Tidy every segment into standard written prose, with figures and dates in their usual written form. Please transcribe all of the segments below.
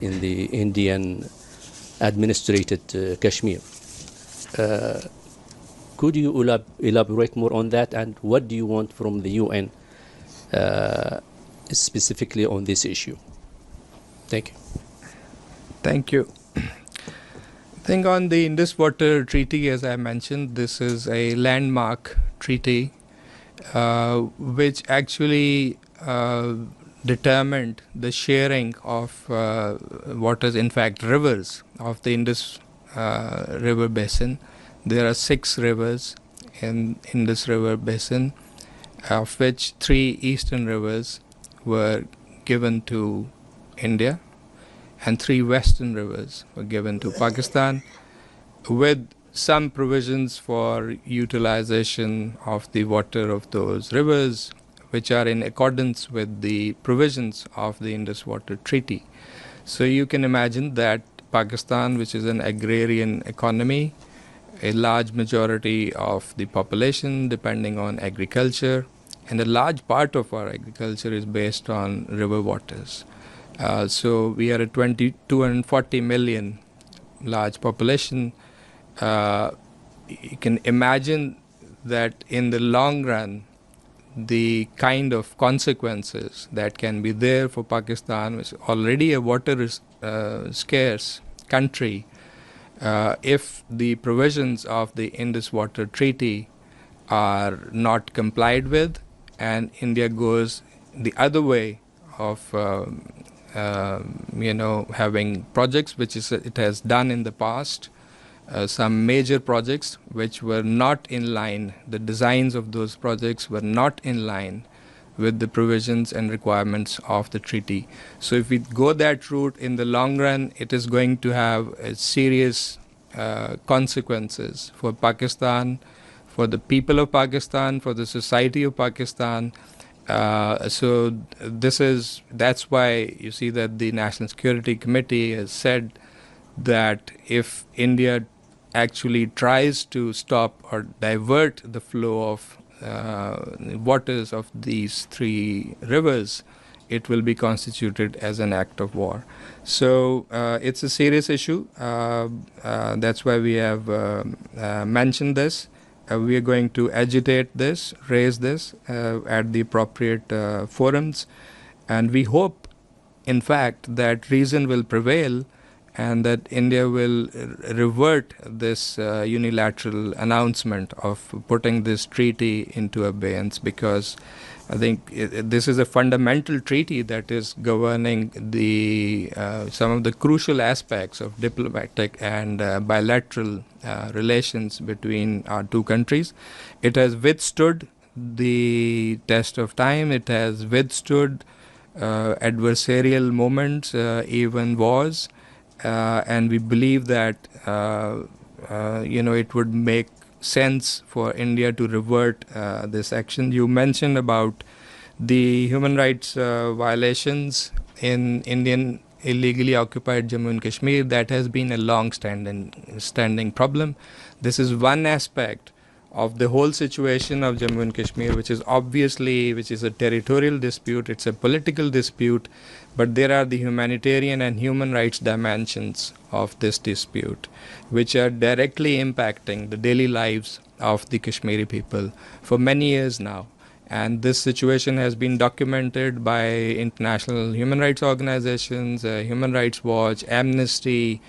in the Indian administrated Kashmir. Uh, could you elaborate more on that, and what do you want from the UN specifically on this issue? Thank you. Thank you. I think on the Indus Water Treaty, as I mentioned, this is a landmark treaty which actually determined the sharing of what is in fact rivers of the Indus river basin. There are 6 rivers in Indus river basin, of which 3 eastern rivers were given to India and 3 western rivers were given to Pakistan, with some provisions for utilization of the water of those rivers, which are in accordance with the provisions of the Indus Water Treaty. So you can imagine that Pakistan, which is an agrarian economy, a large majority of the population depending on agriculture, and a large part of our agriculture is based on river waters. So we are a 240 million large population. You can imagine that in the long run, the kind of consequences that can be there for Pakistan, which is already a water scarce country, if the provisions of the Indus Water Treaty are not complied with, and India goes the other way of having projects which it has done in the past, some major projects which were not in line, the designs of those projects were not in line with the provisions and requirements of the treaty. So if we go that route, in the long run, it is going to have serious consequences for Pakistan, for the people of Pakistan, for the society of Pakistan. So that's why you see that the National Security Committee has said that if India actually tries to stop or divert the flow of waters of these 3 rivers, it will be constituted as an act of war. So it's a serious issue. That's why we have mentioned this. We are going to agitate this, raise this at the appropriate forums, and we hope, in fact, that reason will prevail and that India will revert this unilateral announcement of putting this treaty into abeyance, because I think this is a fundamental treaty that is governing the some of the crucial aspects of diplomatic and bilateral relations between our 2 countries. It has withstood the test of time. It has withstood adversarial moments, even wars. And we believe that it would make sense for India to revert this action. You mentioned about the human rights violations in Indian illegally occupied Jammu and Kashmir. That has been a long-standing problem. This is one aspect of the whole situation of Jammu and Kashmir, which is a territorial dispute, it's a political dispute, but there are the humanitarian and human rights dimensions of this dispute, which are directly impacting the daily lives of the Kashmiri people for many years now. And this situation has been documented by international human rights organizations, Human Rights Watch, Amnesty.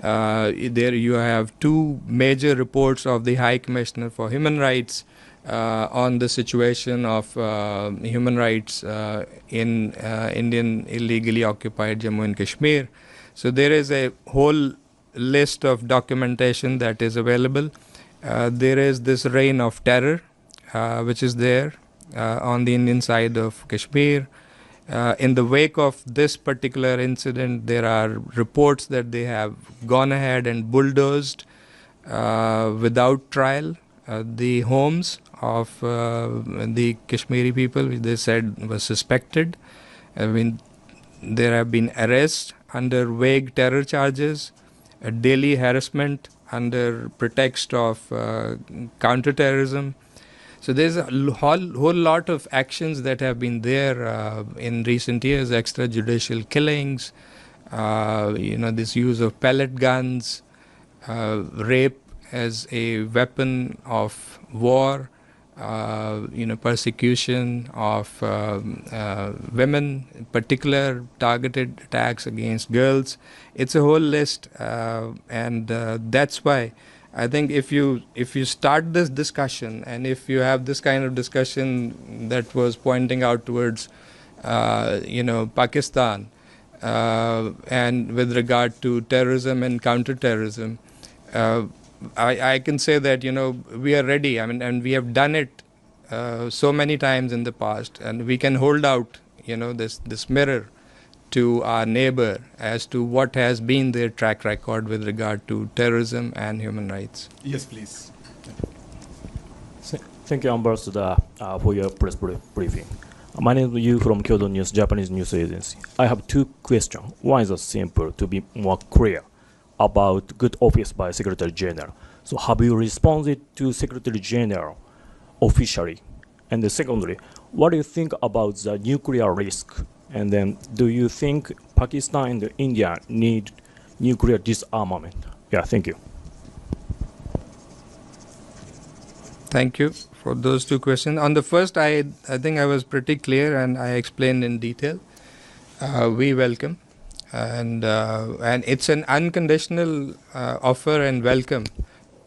There you have 2 major reports of the High Commissioner for Human Rights on the situation of human rights in Indian illegally occupied Jammu and Kashmir. So there is a whole list of documentation that is available. There is this reign of terror which is there on the Indian side of Kashmir. In the wake of this particular incident, there are reports that they have gone ahead and bulldozed without trial the homes of the Kashmiri people, which they said was suspected. I mean, there have been arrests under vague terror charges, daily harassment under pretext of counterterrorism. So there's a whole lot of actions that have been there in recent years, extrajudicial killings, this use of pellet guns, rape as a weapon of war, persecution of women, in particular targeted attacks against girls. It's a whole list, and that's why I think if you start this discussion, and if you have this kind of discussion that was pointing out towards Pakistan, and with regard to terrorism and counterterrorism, I can say that we are ready. I mean, and we have done it so many times in the past, and we can hold out this mirror to our neighbor as to what has been their track record with regard to terrorism and human rights. Yes, please. Thank you, Ambassador, for your press briefing. My name is Yu from Kyodo News, Japanese news agency. I have two questions. One is simple, to be more clear, about good office by Secretary General. So have you responded to Secretary General officially? And secondly, what do you think about the nuclear risk? And then do you think Pakistan and India need nuclear disarmament? Yeah, thank you. Thank you for those two questions. On the first, I think I was pretty clear and I explained in detail. We welcome, and it's an unconditional offer and welcome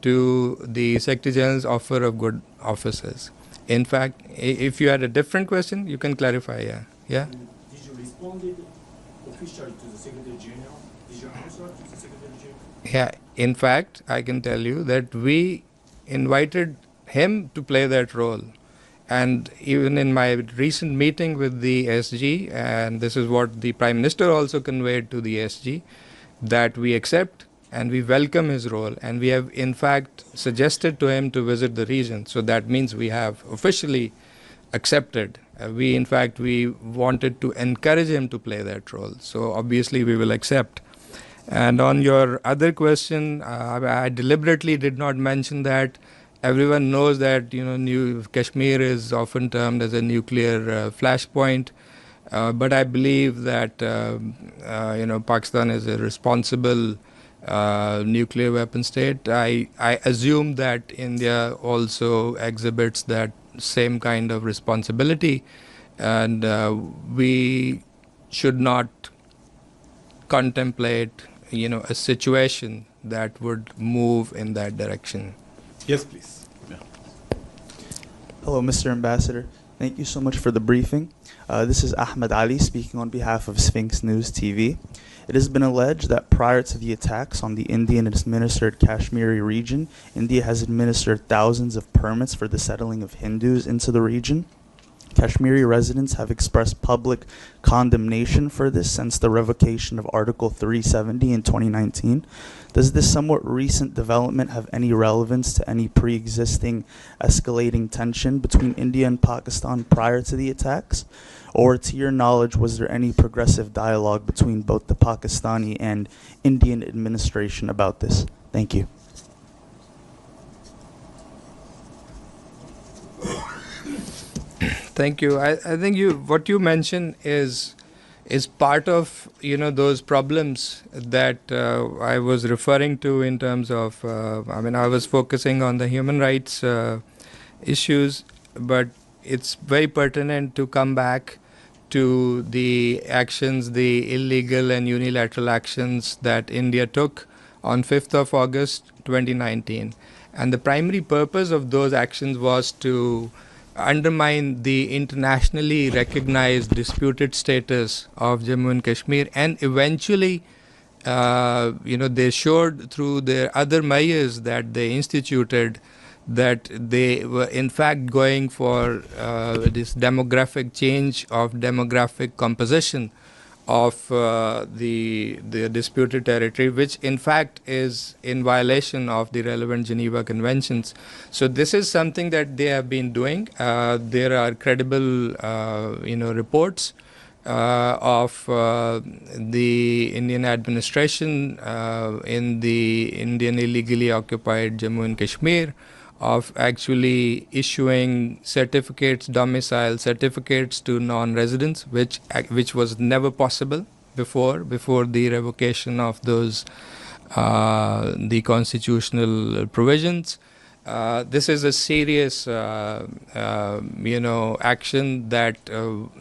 to the Secretary General's offer of good offices. In fact, if you had a different question, you can clarify. Yeah. Did you respond officially to the Secretary General? Did you answer to the Secretary General? Yeah. In fact, I can tell you that we invited him to play that role. And even in my recent meeting with the SG, and this is what the Prime Minister also conveyed to the SG, that we accept and we welcome his role, and we have in fact suggested to him to visit the region. So that means we have officially accepted. We wanted to encourage him to play that role. So obviously we will accept. And on your other question, I deliberately did not mention that. Everyone knows that New Kashmir is often termed as a nuclear flashpoint, but I believe that Pakistan is a responsible nuclear weapon state. I assume that India also exhibits that same kind of responsibility, and we should not contemplate a situation that would move in that direction. Yes, please. Yeah. Hello, Mr. Ambassador. Thank you so much for the briefing. This is Ahmed Ali speaking on behalf of Sphinx News TV. It has been alleged that prior to the attacks on the Indian-administered Kashmiri region, India has administered thousands of permits for the settling of Hindus into the region. Kashmiri residents have expressed public condemnation for this since the revocation of Article 370 in 2019. Does this somewhat recent development have any relevance to any pre-existing escalating tension between India and Pakistan prior to the attacks? Or to your knowledge, was there any progressive dialogue between both the Pakistani and Indian administration about this? Thank you. Thank you. I think what you mentioned is part of those problems that I was referring to in terms of I was focusing on the human rights issues, but it's very pertinent to come back to the actions, the illegal and unilateral actions that India took on 5th of August 2019. And the primary purpose of those actions was to undermine the internationally recognized disputed status of Jammu and Kashmir, and eventually they showed through their other measures that they instituted that they were in fact going for this demographic change of demographic composition of the disputed territory, which in fact is in violation of the relevant Geneva Conventions. So this is something that they have been doing. There are credible reports of the Indian administration in the Indian illegally occupied Jammu and Kashmir of actually issuing certificates, domicile certificates to non-residents, which was never possible before the revocation of those the constitutional provisions. This is a serious, action that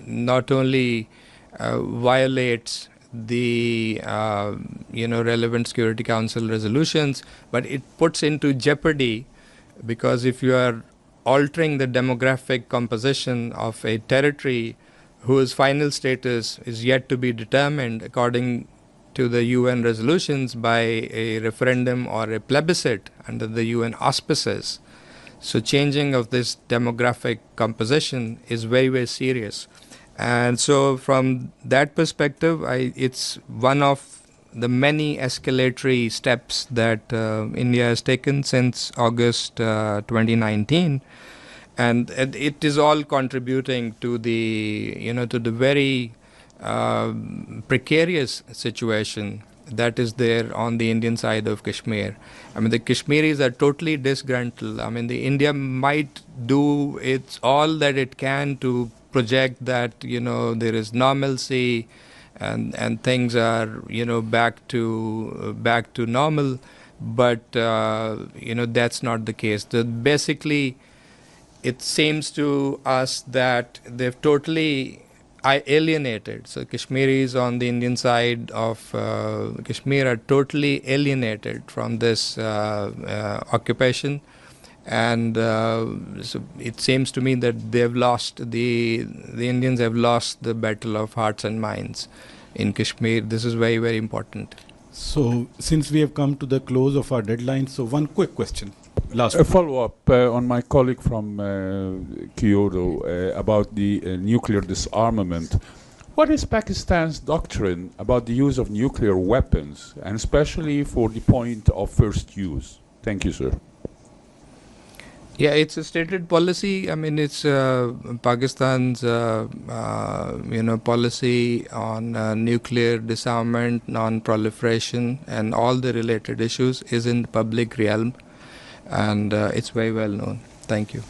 not only violates the relevant Security Council resolutions, but it puts into jeopardy, because if you are altering the demographic composition of a territory whose final status is yet to be determined according to the UN resolutions by a referendum or a plebiscite under the UN auspices. So changing of this demographic composition is very, very serious. And so from that perspective, it's one of the many escalatory steps that India has taken since August 2019. And it is all contributing to the, to the very precarious situation that is there on the Indian side of Kashmir. I mean, the Kashmiris are totally disgruntled. I mean, the India might do all that it can to project that, there is normalcy and things are, back to normal. But, that's not the case. Basically, it seems to us that they've totally alienated. So Kashmiris on the Indian side of Kashmir are totally alienated from this occupation. And so it seems to me that they've lost, the Indians have lost the battle of hearts and minds in Kashmir. This is very, very important. So, since we have come to the close of our deadline, so one quick question. Last A follow-up on my colleague from Kyoto about the nuclear disarmament. What is Pakistan's doctrine about the use of nuclear weapons, and especially for the point of first use? Thank you, sir. Yeah, it's a stated policy. I mean, it's Pakistan's, policy on nuclear disarmament, non-proliferation, and all the related issues is in the public realm, and it's very well known. Thank you.